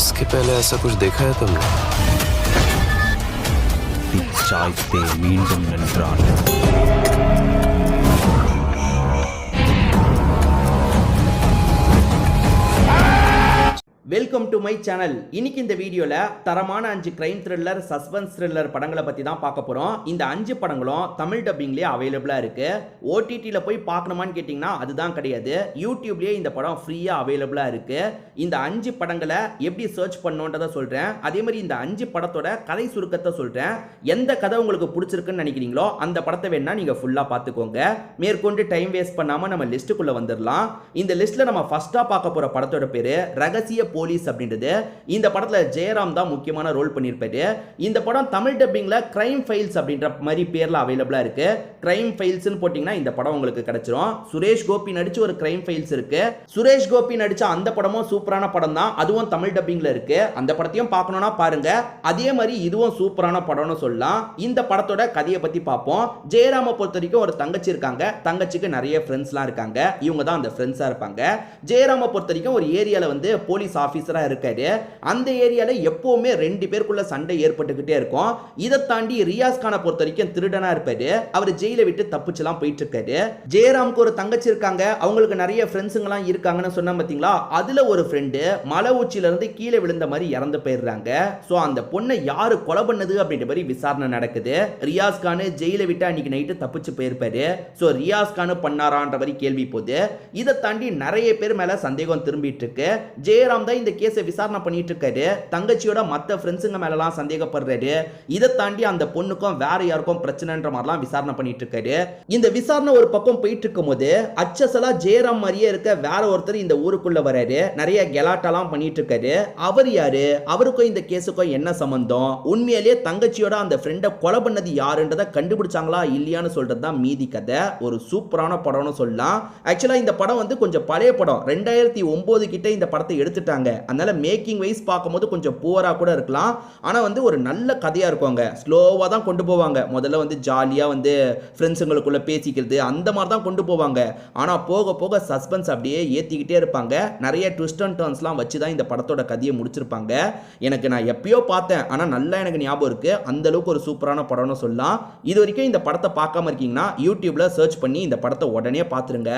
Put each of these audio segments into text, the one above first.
इसके पहले ऐसा कुछ देखा है तुमने? சாய்த்தே மீண்டும் நின்றான். Welcome to my channel. இன்னைக்கு இந்த வீடியோவில் தரமான 5 கிரைம் த்ரில்லர் சஸ்பென்ஸ் த்ரில்லர் படங்களை பற்றி தான் பார்க்க போகிறோம். இந்த 5 படங்களும் தமிழ் டப்பிங்லேயே அவைலபிளாக இருக்குது. ஓடிடியில் போய் பார்க்கணுமான்னு கேட்டிங்கன்னா அதுதான் கிடையாது. யூடியூப்லேயே இந்த படம் ஃப்ரீயாக அவைலபிளாக இருக்குது. இந்த 5 படங்களை எப்படி சர்ச் பண்ணோன்றதை சொல்கிறேன். அதே மாதிரி இந்த 5 படத்தோட கதை சுருக்கத்தை சொல்கிறேன். எந்த கதை உங்களுக்கு பிடிச்சிருக்குன்னு நினைக்கிறீங்களோ அந்த படத்தை வேணா நீங்கள் ஃபுல்லாக பார்த்துக்கோங்க. மேற்கொண்டு டைம் வேஸ்ட் பண்ணாமல் நம்ம லிஸ்ட்டுக்குள்ளே வந்துடலாம். இந்த லிஸ்ட்டில் நம்ம ஃபஸ்ட்டாக பார்க்க போகிற படத்தோட பேர் ரகசிய போலீஸ் அப்படின்றது. இந்த படத்துல ஜெயராம் தான் முக்கியமான ரோல் பண்ணியிருப்பாரு. இந்த படம் தமிழ் டப்பிங்ல கிரைம் ஃபைல்ஸ் அப்படின்ற மாதிரி பேர்ல அவைலபிளா இருக்கு. கிரைம் ஃபைல்ஸ்னு போட்டீங்கன்னா இந்த படம் உங்களுக்கு கிடைச்சிரும். சுரேஷ் கோபி நடிச்ச ஒரு கிரைம் ஃபைல்ஸ் இருக்கு. சுரேஷ் கோபி நடிச்ச அந்த படமும் சூப்பரான படம் தான். அதுவும் தமிழ் டப்பிங்ல இருக்கு. அந்த படத்தையும் பார்க்கணும்னா பாருங்க. அதே மாதிரி இதுவும் சூப்பரான படம்னு சொல்லலாம். இந்த படத்தோட கதையை பத்தி பார்ப்போம். ஜெயராம பொறுத்த வரைக்கும் ஒரு தங்கச்சி இருக்காங்க. தங்கச்சிக்கு நிறைய ஃப்ரெண்ட்ஸ்லாம் இருக்காங்க. இவங்க தான் அந்த ஃப்ரெண்ட்ஸா இருப்பாங்க. ஜெயராம பொறுத்த வரைக்கும் ஒரு ஏரியால வந்து போலீஸ் ஆபீசரா இருக்காரு. அந்த ஏரியால எப்பவுமே 2 பேருக்குள்ள சண்டை ஏற்பட்டுக்கிட்டே இருக்கும். இதை தாண்டி ரியாஸ் கானை பொறுத்த வரைக்கும் திருடனா இருப்பாரு. அவர் ஜெயில விட்டு தப்பிச்சுலாம் போயிட்டு இருக்காரு. ஜெயராமுக்கு ஒரு தங்கச்சி இருக்காங்க. அவங்களுக்கு நிறைய ஃப்ரெண்ட்ஸுங்கலாம் இருக்காங்கன்னு சொன்னா பாத்தீங்களா. அதுல ஒரு ஃப்ரெண்டு மலை உச்சியில இருந்து கீழே விழுந்த மாதிரி இறந்து போயிடுறாங்க. சோ அந்த பொண்ணை யாரு கொலை பண்ணது அப்படின்ற மாதிரி விசாரணை நடக்குது. ரியாஸ் கான் ஜெயில விட்டு அன்னைக்கு நைட்டு தப்பிச்சு போயிருப்பாரு. சோ ரியாஸ் கான் பண்ணாரான்ற மாதிரி கேள்வி போகுது. இதை தாண்டி நிறைய பேர் மேல சந்தேகம் திரும்பிட்டு இருக்கு. ஜெயராம் தான் இந்த கேஸை விசாரணை பண்ணிட்டு இருக்காரு. தங்கச்சியோட மற்ற ஃப்ரெண்ட்ஸுங்க மேலலாம் சந்தேகப்படுறாரு. இதை தாண்டி அந்த பொண்ணுக்கும் வேற யாருக்கும் பிரச்சனைன்ற மாதிரிலாம் விசாரணை பண்ணிட்டு இருக்காரு. இந்த விசாரணை ஒரு பக்கம் போயிட்டு இருக்கும் போது அச்சசலா ஜெயராம் மாதிரியே இருக்க வேற ஒருத்தர் இந்த ஊருக்குள்ள வராரு. நிறைய கெலாட்டெல்லாம் பண்ணிட்டு இருக்காரு. அவர் யாரு? அவருக்கும் இந்த கேஸுக்கும் என்ன சம்பந்தம்? உண்மையிலேயே தங்கச்சியோட அந்த ஃப்ரெண்டை கொலை பண்ணது யாருன்றதை கண்டுபிடிச்சாங்களா இல்லையான்னு சொல்றது தான் மீதி கதை. ஒரு சூப்பரான படம்னு சொல்லலாம். ஆக்சுவலா இந்த படம் வந்து கொஞ்சம் பழைய படம். 2009 கிட்ட இந்த படத்தை எடுத்துட்டாங்க. அதனால மேக்கிங் வைஸ் பார்க்கும்போது கொஞ்சம் புவரா கூட இருக்கலாம். ஆனா வந்து ஒரு நல்ல கதையா இருக்குங்க. ஸ்லோவா தான் கொண்டு போவாங்க. முதல்ல வந்து ஜாலியா வந்து ஃப்ரெண்ட்ஸுங்களுக்குள்ள பேசிக்கிறது அந்த மாதிரி தான் கொண்டு போவாங்க. ஆனா போக போக சஸ்பென்ஸ் அப்படியே ஏத்திக்கிட்டே இருப்பாங்க. நிறைய ட்விஸ்ட் அண்ட் டர்ன்ஸ்லாம் வச்சு தான் இந்த படத்தோட கதையை முடிச்சிருப்பாங்க. எனக்கு நான் எப்பயோ பார்த்தேன். ஆனா நல்லா எனக்கு ஞாபகம் இருக்கு. அந்த அளவுக்கு ஒரு சூப்பரான படம்னு சொல்லலாம். இது வரைக்கும் இந்த படத்தை பார்க்காம இருக்கீங்கன்னா யூடியூப்ல சர்ச் பண்ணி இந்த படத்தை உடனே பார்த்துருங்க.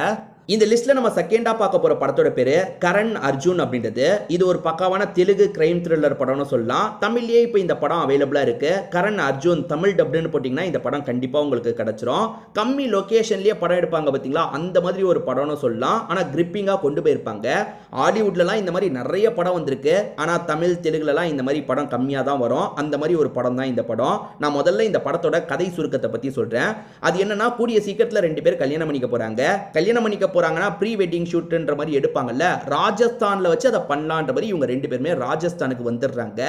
இந்த லிஸ்ட்ல நம்ம செகண்டா பார்க்க போற படத்தோட பேரு கரண் அர்ஜுன் அப்படின்றது. இது ஒரு பக்காவான தெலுங்கு கிரைம் த்ரில்லர் படம்னு சொல்லலாம். தமிழ்லயே இப்போ இந்த படம் அவைலபிளா இருக்கு. கரண் அர்ஜுன் தமிழ் டப்டுன்னு போட்டீங்கன்னா இந்த படம் கண்டிப்பா உங்களுக்கு கிடைச்சிரும். கம்மி லொகேஷன்லயே படம் எடுப்பாங்க பாத்தீங்களா, அந்த மாதிரி ஒரு படம்னு சொல்லலாம். ஆனா கிரிப்பிங்கா கொண்டு போயிருப்பாங்க. ஹாலிவுட்லலாம் இந்த மாதிரி நிறைய படம் வந்திருக்கு. ஆனா தமிழ் தெலுங்குலலாம் இந்த மாதிரி படம் கம்மியா தான் வரும். அந்த மாதிரி ஒரு படம் தான் இந்த படம். நான் முதல்ல இந்த படத்தோட கதை சுருக்கத்தை பத்தி சொல்றேன். அது என்னன்னா, கூடிய சீக்கிரத்துல 2 பேர் கல்யாணம் பண்ணிக்க போறாங்க. கல்யாணம் பண்ணிக்க போறாங்கன்னா ப்ரீ வெட்டிங் ஷூட்ன்ற மாதிரி எடுப்பாங்கல்ல, ராஜஸ்தான்ல வச்சு அதை பண்ணலான்ற மாதிரி இவங்க 2 பேருமே ராஜஸ்தானுக்கு வந்துடுறாங்க.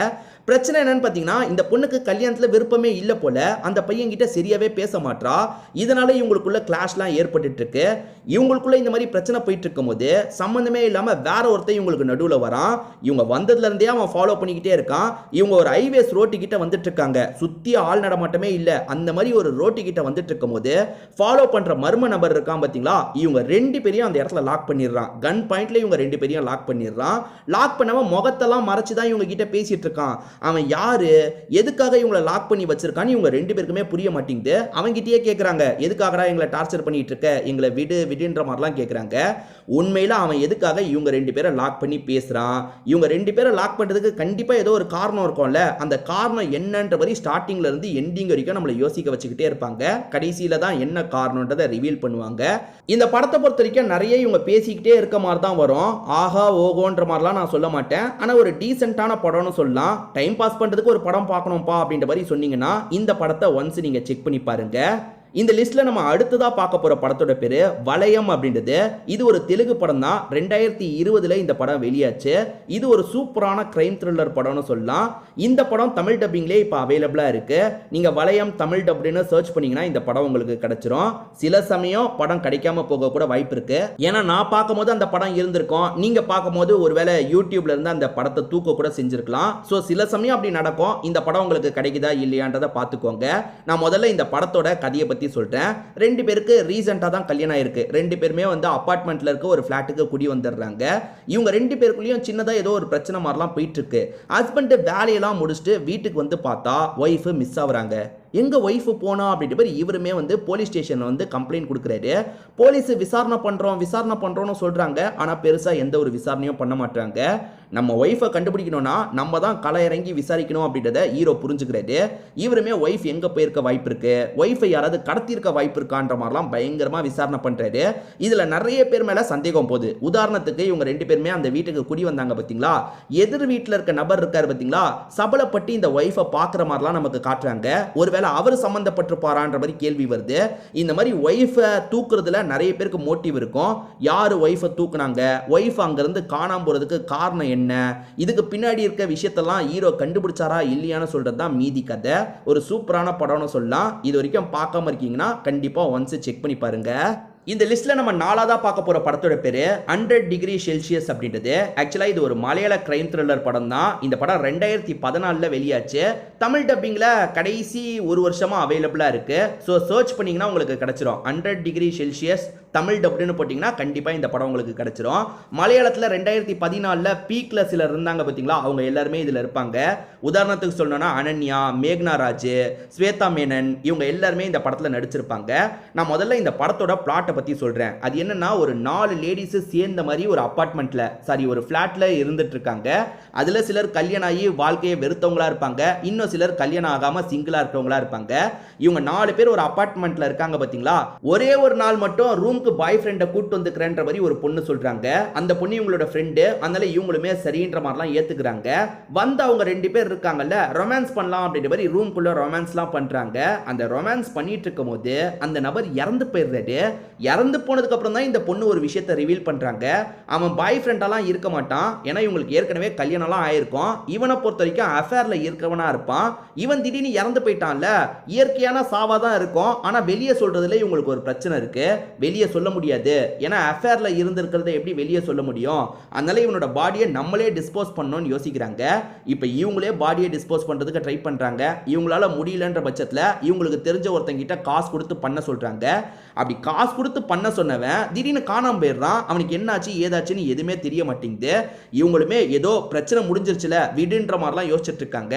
பிரச்சனை என்னன்னு பாத்தீங்கன்னா, இந்த பொண்ணுக்கு கல்யாணத்துல விருப்பமே இல்ல போல. அந்த பையன் கிட்ட சரியாவே பேச மாட்டா. இதனால இவங்களுக்குள்ள கிளாஷ்லாம் ஏற்பட்டு இருக்கு. இவங்களுக்குள்ள இந்த மாதிரி பிரச்சனை போயிட்டு இருக்கும் போது சம்பந்தமே இல்லாம வேற ஒருத்தர் இவங்களுக்கு நடுவுல வரான். இவங்க வந்ததுல இருந்தே அவன் ஃபாலோ பண்ணிக்கிட்டே இருக்கான். இவங்க ஒரு ஹைவேஸ் ரோட்டு கிட்ட வந்துட்டு இருக்காங்க. சுத்தி ஆள் நடமாட்டமே இல்ல. அந்த மாதிரி ஒரு ரோட்டு கிட்ட வந்துட்டு இருக்கும் போது ஃபாலோ பண்ற மர்ம நபர் இருக்கான் பாத்தீங்களா, இவங்க 2 பேரையும் அந்த இடத்துல லாக் பண்ணிடுறான். கன் பாயிண்ட்ல இவங்க 2 பேரையும் லாக் பண்ணிடுறான். லாக் பண்ணவன் முகத்தெல்லாம் மறைச்சு தான் இவங்க கிட்ட பேசிட்டு இருக்கான். அவன் யாரு, எதுக்காக இவங்களை லாக் பண்ணி வச்சிருக்கான்னு இவங்க 2 பேருக்குமே புரிய மாட்டேங்குது. அவங்க கிட்டயே கேட்கறாங்க, எதுக்காகடா எங்களை டார்ச்சர் பண்ணிட்டு இருக்க, எங்களை விடுன்ற மாதிரிலாம் கேட்கறாங்க. உண்மையில அவன் எதுக்காக இவங்க 2 பேரை லாக் பண்ணி பேசுறான், இவங்க 2 பேரை லாக் பண்றதுக்கு கண்டிப்பா ஏதோ ஒரு காரணம் இருக்கும்ல. அந்த காரணம் என்னன்ற மாதிரி ஸ்டார்டிங்ல இருந்து எண்டிங் வரைக்கும் நம்மளை யோசிக்க வச்சுக்கிட்டே இருப்பாங்க. கடைசியில தான் என்ன காரணம்ன்றதை ரிவீல் பண்ணுவாங்க. இந்த படத்தை பொறுத்த வரைக்கும் நிறைய இவங்க பேசிக்கிட்டே இருக்க மாதிரி தான் வரும். ஆஹா ஓகோன்ற மாதிரிலாம் நான் சொல்ல மாட்டேன். ஆனா ஒரு டீசென்ட்டான படம்னு சொல்லலாம். டைம் பாஸ் பண்றதுக்கு ஒரு படம் பார்க்கணும்ப்பா அப்படின்ற மாதிரி சொன்னீங்கன்னா இந்த படத்தை ஒன்ஸ் நீங்க செக் பண்ணி பாருங்க. இந்த லிஸ்ட்ல நம்ம அடுத்ததா பார்க்க போற படத்தோட பேரு வளையம் அப்படின்றது. இது ஒரு தெலுங்கு படம் தான். 2020 இந்த படம் வெளியாச்சு. இது ஒரு சூப்பரான கிரைம் த்ரில்லர் படம்னு சொல்லலாம். இந்த படம் தமிழ் டப்பிங்லேயே இப்போ அவைலபிளா இருக்கு. நீங்க வளையம் தமிழ் டப்னு சர்ச் பண்ணீங்கன்னா இந்த படம் உங்களுக்கு கிடைச்சிரும். சில சமயம் படம் கிடைக்காம போக கூட வாய்ப்பு இருக்கு. ஏன்னா நான் பார்க்கும்போது அந்த படம் இருந்திருக்கும். நீங்க பார்க்கும்போது ஒருவேளை யூடியூப்ல இருந்து அந்த படத்தை தூக்க கூட செஞ்சிருக்கலாம். ஸோ சில சமயம் அப்படி நடக்கும். இந்த படம் உங்களுக்கு கிடைக்குதா இல்லையான்றதை பார்த்துக்கோங்க. நான் முதல்ல இந்த படத்தோட கதையை பத்தி பத்தி சொல்றேன். ரெண்டு பேருக்கு ரீசெண்டா தான் கல்யாணம் ஆயிருக்கு. ரெண்டு பேருமே வந்து அபார்ட்மெண்ட்ல இருக்க ஒரு ஃபிளாட்டுக்கு குடி வந்துடுறாங்க. இவங்க ரெண்டு பேருக்குள்ளேயும் சின்னதா ஏதோ ஒரு பிரச்சனை மாதிரிலாம் போயிட்டு இருக்கு. ஹஸ்பண்ட் வேலையெல்லாம் முடிச்சுட்டு வீட்டுக்கு வந்து பார்த்தா ஒய்ஃப் மிஸ் ஆகுறாங்க. எங்க ஒய்ஃப் போனா அப்படின்ற இவருமே வந்து போலீஸ் ஸ்டேஷன்ல வந்து கம்ப்ளைண்ட் கொடுக்குறாரு. போலீஸ் விசாரணை பண்றோம்னு சொல்றாங்க. ஆனா பெருசா எந்த ஒரு விசாரணையும் பண்ண மாட்டாங்க. நம்ம ஒய்ஃபை கண்டுபிடிக்கணும்னா நம்ம தான் களை இறங்கி விசாரிக்கணும் அப்படின்றத ஹீரோ புரிஞ்சுக்கிறாரு. இவருமே ஒய்ஃப் எங்க போயிருக்க வாய்ப்பு இருக்கு, ஒய்ஃபை யாராவது கடத்தியிருக்க வாய்ப்பு இருக்கான்ற மாதிரிலாம் பயங்கரமா விசாரணை பண்றாரு. இதுல நிறைய பேர் மேல சந்தேகம் போகுது. உதாரணத்துக்கு இவங்க ரெண்டு பேருமே அந்த வீட்டுக்கு குடி வந்தாங்க பாத்தீங்களா, எதிர் வீட்டுல இருக்க நபர் இருக்காரு பாத்தீங்களா, சபலப்பட்டு இந்த ஒய்ஃபை பாக்குற மாதிரிலாம் நமக்கு காட்டுறாங்க. ஒருவேளை அவர் சம்பந்தப்பட்டிருப்பாரான்ற மாதிரி கேள்வி வருது. இந்த மாதிரி ஒய்ஃபை தூக்குறதுல நிறைய பேருக்கு மோட்டிவ் இருக்கும். யாரு ஒய்ஃபை தூக்குனாங்க, ஒய்ஃப் அங்கிருந்து காணாம போறதுக்கு காரணம் என்ன, இதுக்கு பின்னாடி இருக்க விஷயத்தெல்லாம் ஹீரோ கண்டுபிடிச்சாரா இல்லையான்னு சொல்றது தான் மீதி கதை. ஒரு சூப்பரான படம்னு சொல்லலாம். இது வரைக்கும் பார்க்காம இருக்கீங்கன்னா கண்டிப்பா ஒன்ஸ் செக் பண்ணி பாருங்க. இந்த லிஸ்ட்ல நம்ம நாலாவதா பார்க்க போற படத்தோட பேரு 100 டிகிரி செல்சியஸ் அப்படின்றது. ஆக்சுவலா இது ஒரு மலையாள கிரைம் த்ரில்லர் படம் தான். இந்த படம் 2014ல வெளியாச்சு. தமிழ் டப்பிங்ல கடைசி ஒரு வருஷமா அவைலபிளா இருக்கு. ஸோ சர்ச் பண்ணீங்கன்னா உங்களுக்கு கிடைச்சிரும். 100 டிகிரி செல்சியஸ் தமிழ் டப்னு போட்டிங்கன்னா கண்டிப்பாக இந்த படம் உங்களுக்கு கிடைச்சிரும். மலையாளத்தில் 2014ல் பீக்கில் சிலர் இருந்தாங்க பார்த்தீங்களா, அவங்க எல்லாருமே இதில் இருப்பாங்க. உதாரணத்துக்கு சொல்லணும்னா அனன்யா, மேக்னா ராஜ், ஸ்வேதா மேனன், இவங்க எல்லாருமே இந்த படத்தில் நடிச்சிருப்பாங்க. நான் முதல்ல இந்த படத்தோட பிளாட்டை பற்றி சொல்கிறேன். அது என்னன்னா, ஒரு 4 லேடிஸு சேர்ந்த மாதிரி ஒரு அப்பார்ட்மெண்ட்டில் ஒரு ஃப்ளாட்டில் இருந்துட்டு இருக்காங்க. அதில் சிலர் கல்யாணம் ஆகி வாழ்க்கையை வெறுத்தவங்களா இருப்பாங்க, இன்னும் சிலர் கல்யாணம் ஆகாமல் சிங்கிளாக இருக்கவங்களா இருப்பாங்க. இவங்க 4 பேர் ஒரு அப்பார்ட்மெண்ட்டில் இருக்காங்க பார்த்தீங்களா. ஒரே ஒரு நாள் மட்டும் ரூம் பாய் ஃப்ரெண்டை கூட்டு வந்துக்கிறேன்ற மாதிரி ஒரு பொண்ணு சொல்றாங்க. அந்த பொண்ணு இவங்களோட ஃப்ரெண்டு, அதனால இவங்களுமே சரின்ற மாதிரிலாம் ஏத்துக்கிறாங்க. வந்து அவங்க 2 பேர் இருக்காங்கல்ல, ரொமான்ஸ் பண்ணலாம் அப்படின்ற மாதிரி ரூம்குள்ள ரொமான்ஸ்லாம் பண்றாங்க. அந்த ரொமான்ஸ் பண்ணிட்டு இருக்கும் போது அந்த நபர் இறந்து போயிடுறாரு. இறந்து போனதுக்கு அப்புறம் தான் இந்த பொண்ணு ஒரு விஷயத்தை ரிவீல் பண்றாங்க. அவன் பாய் ஃப்ரெண்டாலாம் இருக்க மாட்டான், ஏன்னா இவங்களுக்கு ஏற்கனவே கல்யாணம்லாம் ஆயிருக்கும். இவனை பொறுத்த வரைக்கும் அஃபேர்ல இருக்கவனா இருப்பான். இவன் திடீர்னு இறந்து போயிட்டான்ல, இயற்கையான சாவா தான் இருக்கும். ஆனா வெளியே சொல்றதுல இவங்களுக்கு ஒரு பிரச்சனை இருக்கு. வெளியே சொல்ல முடியாது, ஏன்னா அஃபேர்ல இருந்திருக்கிறத எப்படி வெளியே சொல்ல முடியும். அதனால இவனோட பாடியை நம்மளே டிஸ்போஸ் பண்ணணும்னு யோசிக்கிறாங்க. இப்போ இவங்களே பாடியை டிஸ்போஸ் பண்றதுக்கு ட்ரை பண்றாங்க. இவங்களால முடியலன்ற பட்சத்தில் இவங்களுக்கு தெரிஞ்ச ஒருத்தங்கிட்ட காசு கொடுத்து பண்ண சொல்றாங்க. அப்படி காசு கொடுத்து பண்ண சொன்னவன் திடீர்னு காணாம போயிடுறான். அவனுக்கு என்னாச்சு ஏதாச்சுன்னு எதுவுமே தெரிய மாட்டேங்குது. இவங்களுமே ஏதோ பிரச்சனை முடிஞ்சிருச்சுல விடுன்ற மாதிரிலாம் யோசிச்சுட்டு இருக்காங்க.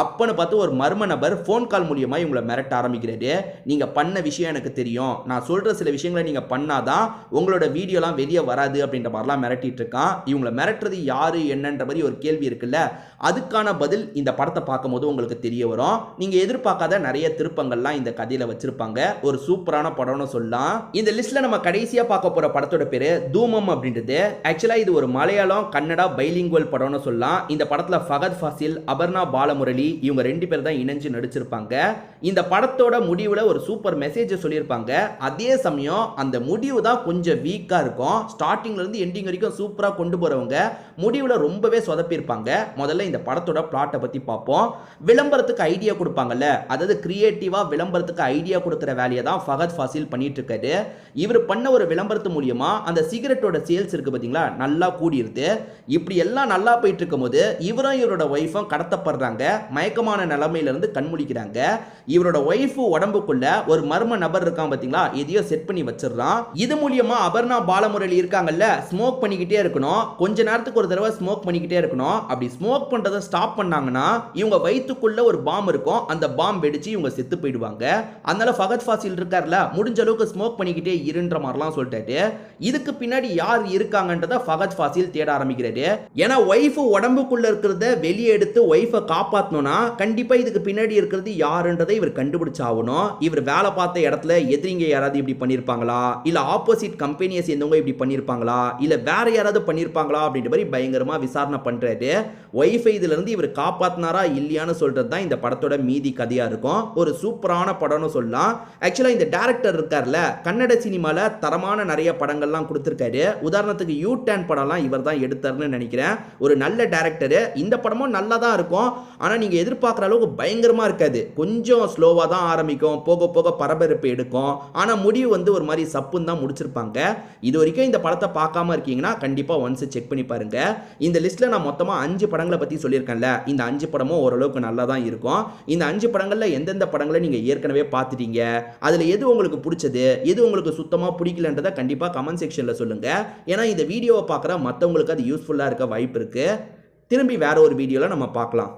அப்பன்னு பார்த்து ஒரு மர்ம நபர் ஃபோன் கால் மூலியமா இவங்களை மிரட்ட ஆரம்பிக்கிறாரு. நீங்க பண்ண விஷயம் எனக்கு தெரியும், நான் சொல்ற சில விஷயங்களை நீங்க பண்ணாதான் உங்களோட வீடியோலாம் வெளியே வராது அப்படின்ற மாதிரிலாம் மிரட்டிட்டு இருக்கான். இவங்களை மிரட்டுறது யாரு என்னன்ற மாதிரி ஒரு கேள்வி இருக்குல்ல, அதுக்கான பதில் இந்த படத்தை பார்க்கும்போது உங்களுக்கு தெரிய வரும். நீங்க எதிர்பார்க்காத நிறைய திருப்பங்கள்லாம் இந்த கதையில வச்சிருப்பாங்க. ஒரு சூப்பரான படம்னு சொல்லலாம். இந்த லிஸ்ட்ல நம்ம கடைசியா பார்க்க போற படத்தோட பேரு தூமம் அப்படின்றது. ஆக்சுவலா இது ஒரு மலையாளம் கன்னடா பைலிங்குவல் படம்னு சொல்லலாம். இந்த படத்துல ஃபகத் ஃபாசில், அபர்ணா பாலமுரளி இவங்க 2 பேர் தான் இணைஞ்சு நடிச்சிருப்பாங்க. இந்த படத்தோட முடிவுல ஒரு சூப்பர் மெசேஜ் சொல்லியிருப்பாங்க. அதே சமயம் அந்த முடிவு தான் கொஞ்சம் வீக்கா இருக்கும். ஸ்டார்டிங்ல இருந்து எண்டிங் வரைக்கும் சூப்பரா கொண்டு போறவங்க முடிவுல ரொம்பவே சொதப்பிருப்பாங்க. முதல்ல இந்த படத்தோட பிளாட்டை பத்தி பார்ப்போம். விளம்பரத்துக்கு ஐடியா கொடுப்பாங்கல்ல, அதாவது கிரியேட்டிவா விளம்பரத்துக்கு ஐடியா கொடுக்கிற வேலையை தான் ஃபகத் ஃபாசில் பண்ணிட்டு இருக்காரு. இவர் பண்ண ஒரு விளம்பரத்து மூலியமா அந்த சிகரெட்டோட சேல்ஸ் இருக்கு பாத்தீங்களா, நல்லா கூடியிருது. இப்படி எல்லாம் நல்லா போயிட்டு இருக்கும் போது இவரும் இவரோட ஒய்ஃபும் கடத்தப்படுறாங்க. மயக்கமான நிலைமையில இருந்து கண்முழிக்கிறாங்க. இவரோட ஒய்ஃபு உடம்புக்குள்ள ஒரு மர்ம நபர் இருக்கான் பாத்தீங்களா, எதையோ செட் பண்ணி வச்சிடறான். இது மூலியமா அபர்ணா பாலமுரளி இருக்காங்கல்ல, ஸ்மோக் பண்ணிக்கிட்டே இருக்கணும். கொஞ்ச நேரத்துக்கு ஒரு தடவை ஸ்மோக் பண்ணிக்கிட்டே இருக்கணும். அப்படி ஸ்மோக் பண்றதை ஸ்டாப் பண்ணாங்கன்னா இவங்க வயிற்றுக்குள்ள ஒரு பாம் இருக்கும். அந்த பாம் வெடிச்சு இவங்க செத்து போயிடுவாங்க. அதனால ஃபகத் ஃபாசில் இருக்கார்ல, முடிஞ்ச அளவுக்கு ஸ்மோக் பண்ணிக்கிட்டே இருன்ற மாதிரிலாம் சொல்லிட்டாரு. இதுக்கு பின்னாடி யார் இருக்காங்கன்றத ஃபகத் ஃபாசில் தேட ஆரம்பிக்கிறாரு. ஏன்னா ஒய்ஃபு உடம்புக்குள்ள இருக்கிறத வெளியே எடுத்து ஒய்ஃபை காப்பாற்றணும்னா கண்டிப்பா இதுக்கு பின்னாடி இருக்கிறது யாருன்றதை இவர் கண்டுபிடிச்சாகணும். இவர் வேலை பார்த்த இடத்துல எதிரிங்க யாராவது இப்படி பண்ணியிருப்பாங்களா, இல்ல ஆப்போசிட் கம்பெனியை சேர்ந்தவங்க இப்படி பண்ணியிருப்பாங்களா, இல்ல வேற யாராவது பண்ணியிருப்பாங்களா அப்படின்ற மாதிரி பயங்கரமா விசாரணை பண்றாரு. ஒய்ஃபை இதுல இருந்து இவர் காப்பாத்தினாரா இல்லையான்னு சொல்றது தான் இந்த படத்தோட மீதி கதையா இருக்கும். ஒரு சூப்பரான படம்னு சொல்லலாம். ஆக்சுவலா இந்த டைரக்டர் இருக்கார்ல, கன்னட சினிமாவில் தரமான நிறைய படங்கள்லாம் கொடுத்துருக்காரு. உதாரணத்துக்கு யூ டர்ன் படம்லாம் இவர் தான் எடுத்தார்னு நினைக்கிறேன். ஒரு நல்ல டேரக்டரு. இந்த படமும் நல்லா தான் இருக்கும். ஆனால் நீங்கள் எதிர்பார்க்குற அளவுக்கு பயங்கரமாக இருக்காது. கொஞ்சம் ஸ்லோவாக தான் ஆரம்பிக்கும், போக போக பரபரப்பு எடுக்கும். ஆனால் முடிவு வந்து ஒரு மாதிரி சப்புன்னு தான் முடிச்சிருப்பாங்க. இது வரைக்கும் இந்த படத்தை பார்க்காம இருக்கீங்கன்னா கண்டிப்பாக ஒன்ஸ் செக் பண்ணி பாருங்க. இந்த லிஸ்ட்டில் நான் மொத்தமாக 5 படங்களை பற்றி சொல்லியிருக்கேன்ல, இந்த 5 படமும் ஓரளவுக்கு நல்லா தான் இருக்கும். இந்த 5 படங்களில் எந்தெந்த படங்களை நீங்கள் ஏற்கனவே பார்த்துட்டீங்க, அதில் எது உங்களுக்கு பிடிச்சது, எது உங்களுக்கு சுத்தமாக பிடிக்கலன்றதை கண்டிப்பாக கமெண்ட் செக்ஷனில் சொல்லுங்கள். ஏன்னா இந்த வீடியோவை பார்க்குற மற்றவங்களுக்கு அது யூஸ்ஃபுல்லாக இருக்க வாய்ப்பு இருக்குது. திரும்பி வேற ஒரு வீடியோவில் நம்ம பார்க்கலாம்.